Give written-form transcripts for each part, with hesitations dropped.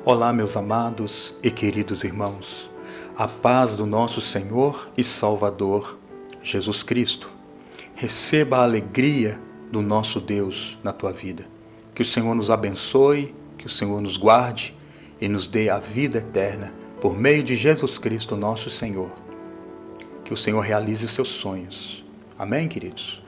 Olá, meus amados e queridos irmãos, a paz do nosso Senhor e Salvador, Jesus Cristo. Receba a alegria do nosso Deus na tua vida. Que o Senhor nos abençoe, que o Senhor nos guarde e nos dê a vida eterna por meio de Jesus Cristo, nosso Senhor. Que o Senhor realize os seus sonhos. Amém, queridos?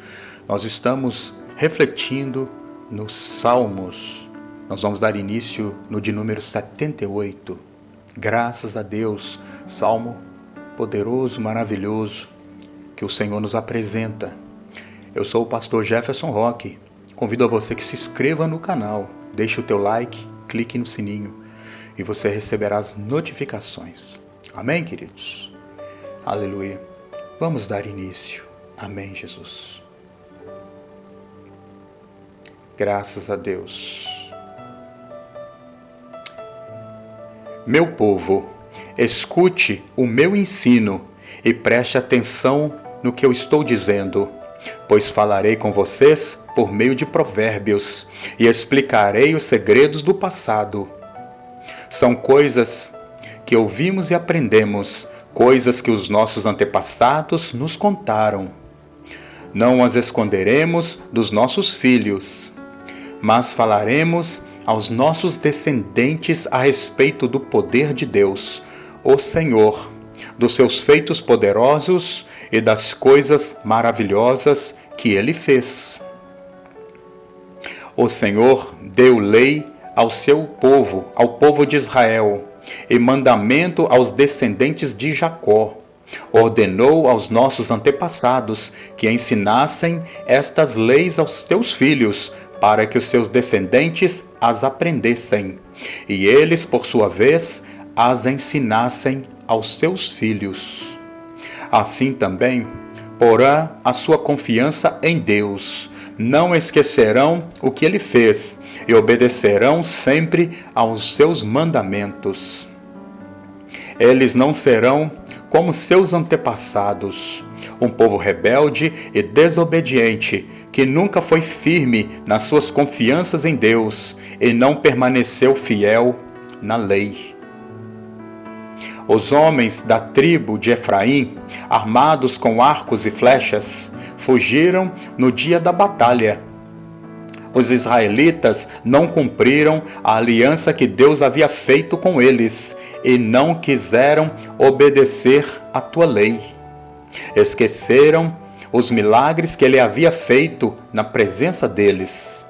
Nós estamos refletindo nos Salmos. Nós vamos dar início no de número 78. Graças a Deus, salmo poderoso, maravilhoso, que o Senhor nos apresenta. Eu sou o pastor Jefferson Roque. Convido a você que se inscreva no canal, deixe o teu like, clique no sininho e você receberá as notificações. Amém, queridos? Aleluia. Vamos dar início. Amém, Jesus. Graças a Deus. Meu povo, escute o meu ensino e preste atenção no que eu estou dizendo, pois falarei com vocês por meio de provérbios e explicarei os segredos do passado. São coisas que ouvimos e aprendemos, coisas que os nossos antepassados nos contaram. Não as esconderemos dos nossos filhos, mas falaremos aos nossos descendentes a respeito do poder de Deus, o Senhor, dos seus feitos poderosos e das coisas maravilhosas que Ele fez. O Senhor deu lei ao seu povo, ao povo de Israel, e mandamento aos descendentes de Jacó. Ordenou aos nossos antepassados que ensinassem estas leis aos teus filhos, para que os seus descendentes as aprendessem, e eles, por sua vez, as ensinassem aos seus filhos. Assim também, porã a sua confiança em Deus, não esquecerão o que Ele fez, e obedecerão sempre aos seus mandamentos. Eles não serão como seus antepassados, um povo rebelde e desobediente, que nunca foi firme nas suas confianças em Deus e não permaneceu fiel na lei. Os homens da tribo de Efraim, armados com arcos e flechas, fugiram no dia da batalha. Os israelitas não cumpriram a aliança que Deus havia feito com eles e não quiseram obedecer à tua lei. Esqueceram os milagres que Ele havia feito na presença deles.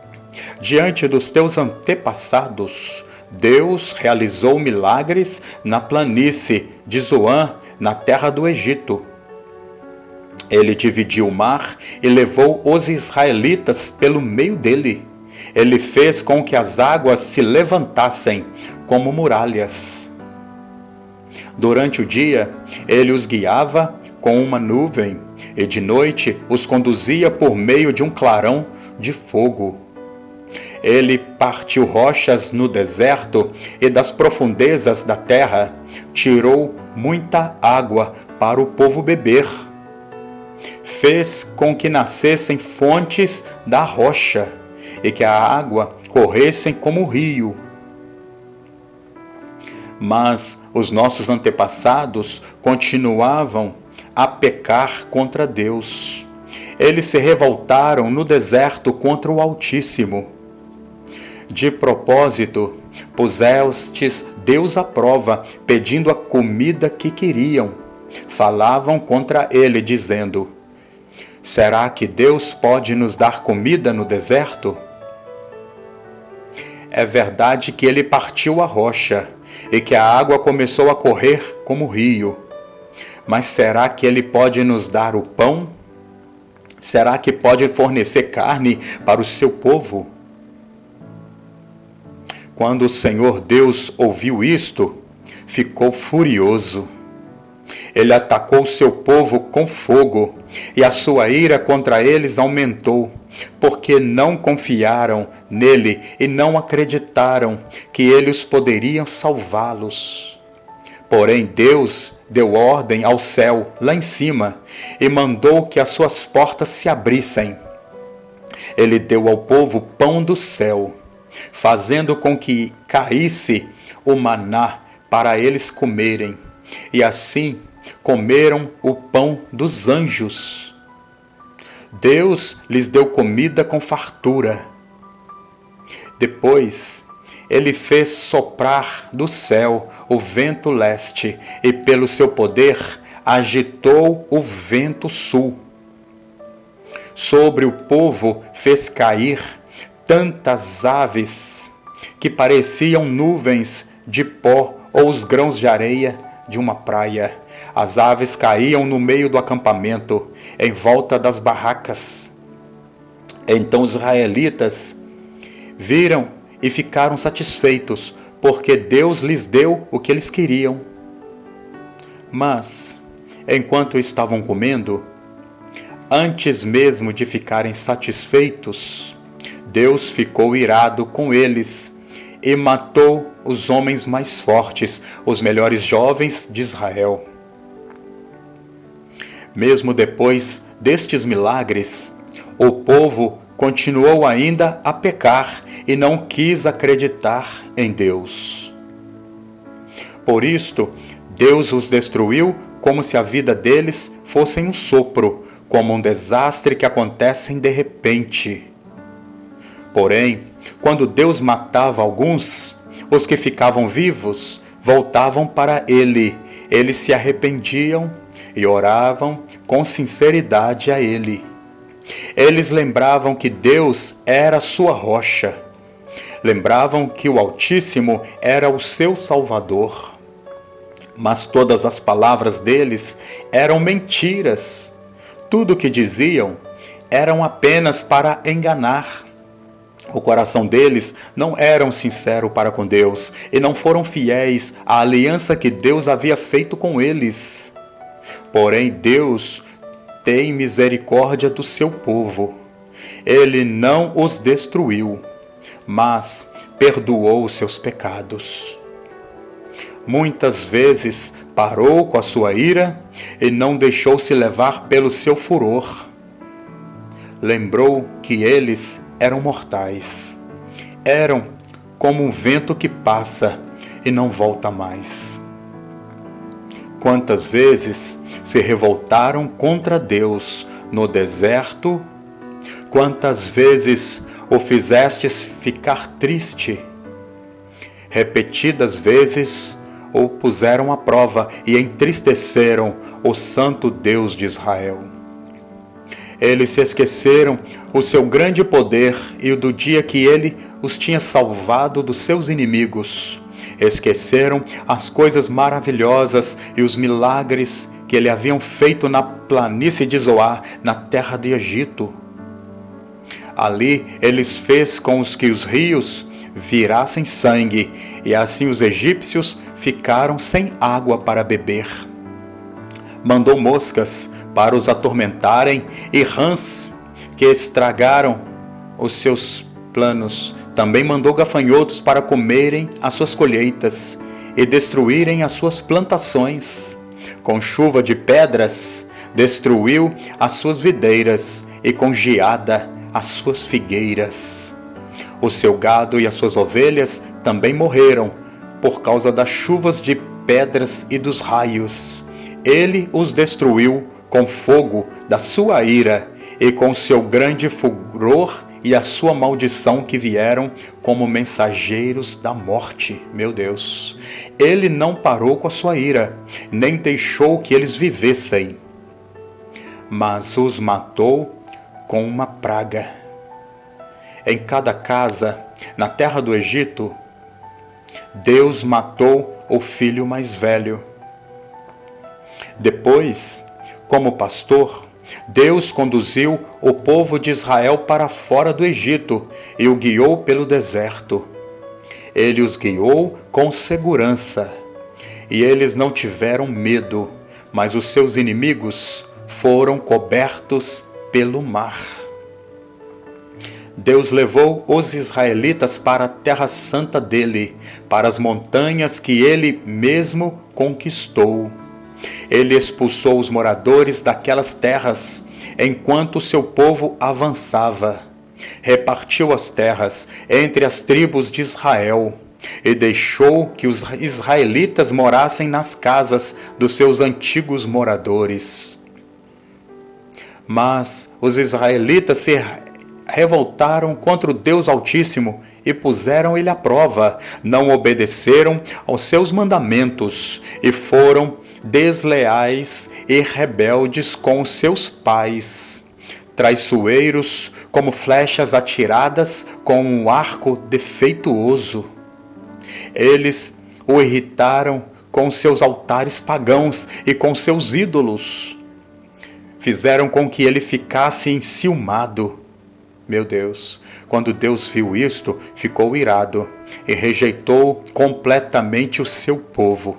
Diante dos teus antepassados, Deus realizou milagres na planície de Zoan, na terra do Egito. Ele dividiu o mar e levou os israelitas pelo meio dele. Ele fez com que as águas se levantassem como muralhas. Durante o dia, Ele os guiava com uma nuvem, e de noite os conduzia por meio de um clarão de fogo. Ele partiu rochas no deserto e das profundezas da terra tirou muita água para o povo beber. Fez com que nascessem fontes da rocha e que a água corressem como o rio. Mas os nossos antepassados continuavam a pecar contra Deus. Eles se revoltaram no deserto contra o Altíssimo. De propósito, pusestes Deus à prova, pedindo a comida que queriam. Falavam contra Ele, dizendo: será que Deus pode nos dar comida no deserto? É verdade que Ele partiu a rocha e que a água começou a correr como rio. Mas será que Ele pode nos dar o pão? Será que pode fornecer carne para o seu povo? Quando o Senhor Deus ouviu isto, ficou furioso. Ele atacou o seu povo com fogo, e a sua ira contra eles aumentou, porque não confiaram nele e não acreditaram que ele os poderia salvá-los. Porém, Deus deu ordem ao céu lá em cima e mandou que as suas portas se abrissem. Ele deu ao povo pão do céu fazendo com que caísse o maná para eles comerem, e assim comeram o pão dos anjos. Deus lhes deu comida com fartura. Depois, ele fez soprar do céu o vento leste, e pelo seu poder agitou o vento sul. Sobre o povo fez cair tantas aves que pareciam nuvens de pó ou os grãos de areia de uma praia. As aves caíam no meio do acampamento, em volta das barracas. Então os israelitas viram e ficaram satisfeitos, porque Deus lhes deu o que eles queriam. Mas, enquanto estavam comendo, antes mesmo de ficarem satisfeitos, Deus ficou irado com eles e matou os homens mais fortes, os melhores jovens de Israel. Mesmo depois destes milagres, o povo continuou ainda a pecar e não quis acreditar em Deus. Por isto, Deus os destruiu como se a vida deles fosse um sopro, como um desastre que acontece de repente. Porém, quando Deus matava alguns, os que ficavam vivos voltavam para Ele. Eles se arrependiam e oravam com sinceridade a Ele. Eles lembravam que Deus era sua rocha. Lembravam que o Altíssimo era o seu Salvador. Mas todas as palavras deles eram mentiras. Tudo o que diziam eram apenas para enganar. O coração deles não era sincero para com Deus e não foram fiéis à aliança que Deus havia feito com eles. Porém, Deus tem misericórdia do seu povo. Ele não os destruiu, mas perdoou os seus pecados. Muitas vezes parou com a sua ira e não deixou-se levar pelo seu furor. Lembrou que eles eram mortais. Eram como um vento que passa e não volta mais. Quantas vezes se revoltaram contra Deus no deserto? Quantas vezes o fizestes ficar triste? Repetidas vezes o puseram à prova e entristeceram o santo Deus de Israel. Eles se esqueceram o seu grande poder e o do dia que ele os tinha salvado dos seus inimigos. Esqueceram as coisas maravilhosas e os milagres que ele haviam feito na planície de Zoar, na terra do Egito. Ali eles fez com que os rios virassem sangue, e assim os egípcios ficaram sem água para beber. Mandou moscas para os atormentarem e rãs que estragaram os seus planos. Também mandou gafanhotos para comerem as suas colheitas e destruírem as suas plantações. Com chuva de pedras destruiu as suas videiras e com geada as suas figueiras. O seu gado e as suas ovelhas também morreram por causa das chuvas de pedras e dos raios. Ele os destruiu com fogo da sua ira e com seu grande furor e a sua maldição que vieram como mensageiros da morte. Meu Deus! Ele não parou com a sua ira, nem deixou que eles vivessem, mas os matou com uma praga. Em cada casa, na terra do Egito, Deus matou o filho mais velho. Depois, como pastor, Deus conduziu o povo de Israel para fora do Egito e o guiou pelo deserto. Ele os guiou com segurança, e eles não tiveram medo, mas os seus inimigos foram cobertos pelo mar. Deus levou os israelitas para a terra santa dele, para as montanhas que ele mesmo conquistou. Ele expulsou os moradores daquelas terras, enquanto seu povo avançava. repartiu as terras entre as tribos de Israel e deixou que os israelitas morassem nas casas dos seus antigos moradores. Mas os israelitas se revoltaram contra o Deus Altíssimo e puseram ele à prova, não obedeceram aos seus mandamentos e foram desleais e rebeldes com os seus pais, traiçoeiros como flechas atiradas com um arco defeituoso. Eles o irritaram com seus altares pagãos e com seus ídolos. Fizeram com que ele ficasse enciumado. Meu Deus, quando Deus viu isto, ficou irado e rejeitou completamente o seu povo.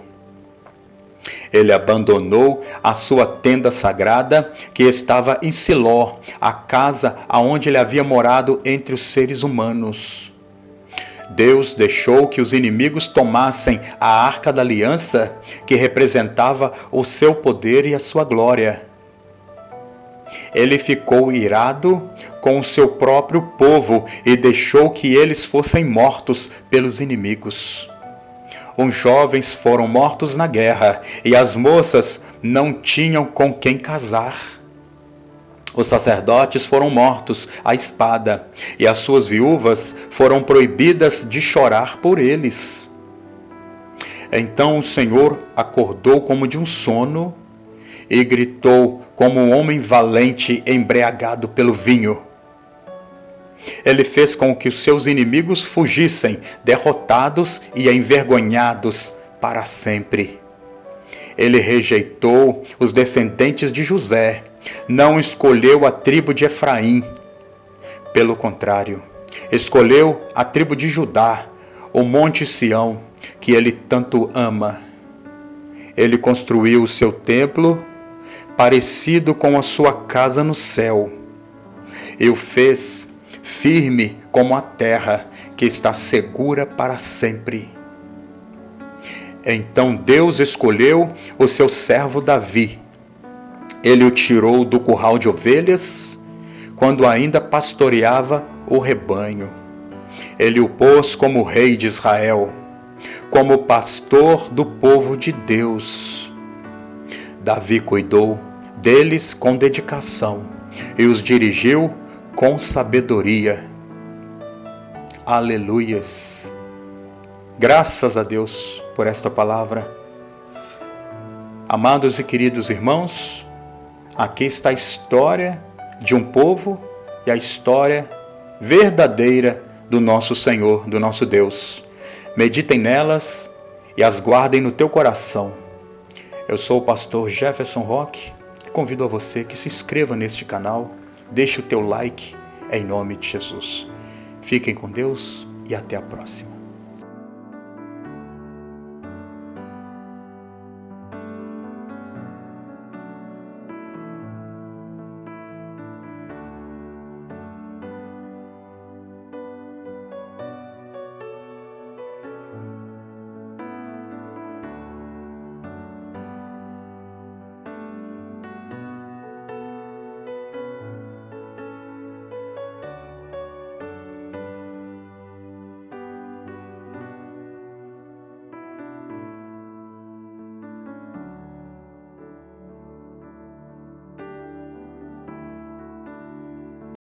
Ele abandonou a sua tenda sagrada, que estava em Siló, a casa aonde ele havia morado entre os seres humanos. Deus deixou que os inimigos tomassem a arca da aliança, que representava o seu poder e a sua glória. Ele ficou irado com o seu próprio povo e deixou que eles fossem mortos pelos inimigos. Os jovens foram mortos na guerra e as moças não tinham com quem casar. Os sacerdotes foram mortos à espada e as suas viúvas foram proibidas de chorar por eles. Então o Senhor acordou como de um sono e gritou como um homem valente embriagado pelo vinho. Ele fez com que os seus inimigos fugissem, derrotados e envergonhados para sempre. Ele rejeitou os descendentes de José, não escolheu a tribo de Efraim. Pelo contrário, escolheu a tribo de Judá, o monte Sião, que ele tanto ama. Ele construiu o seu templo, parecido com a sua casa no céu, e o fez firme como a terra, que está segura para sempre. Então Deus escolheu o seu servo Davi. Ele o tirou do curral de ovelhas, quando ainda pastoreava o rebanho. Ele o pôs como rei de Israel, como pastor do povo de Deus. Davi cuidou deles com dedicação e os dirigiu com sabedoria. Aleluias! Graças a Deus por esta palavra. Amados e queridos irmãos, aqui está a história de um povo e a história verdadeira do nosso Senhor, do nosso Deus. Meditem nelas e as guardem no teu coração. Eu sou o pastor Jefferson Roque e convido a você que se inscreva neste canal, deixe o teu like em nome de Jesus. Fiquem com Deus e até a próxima.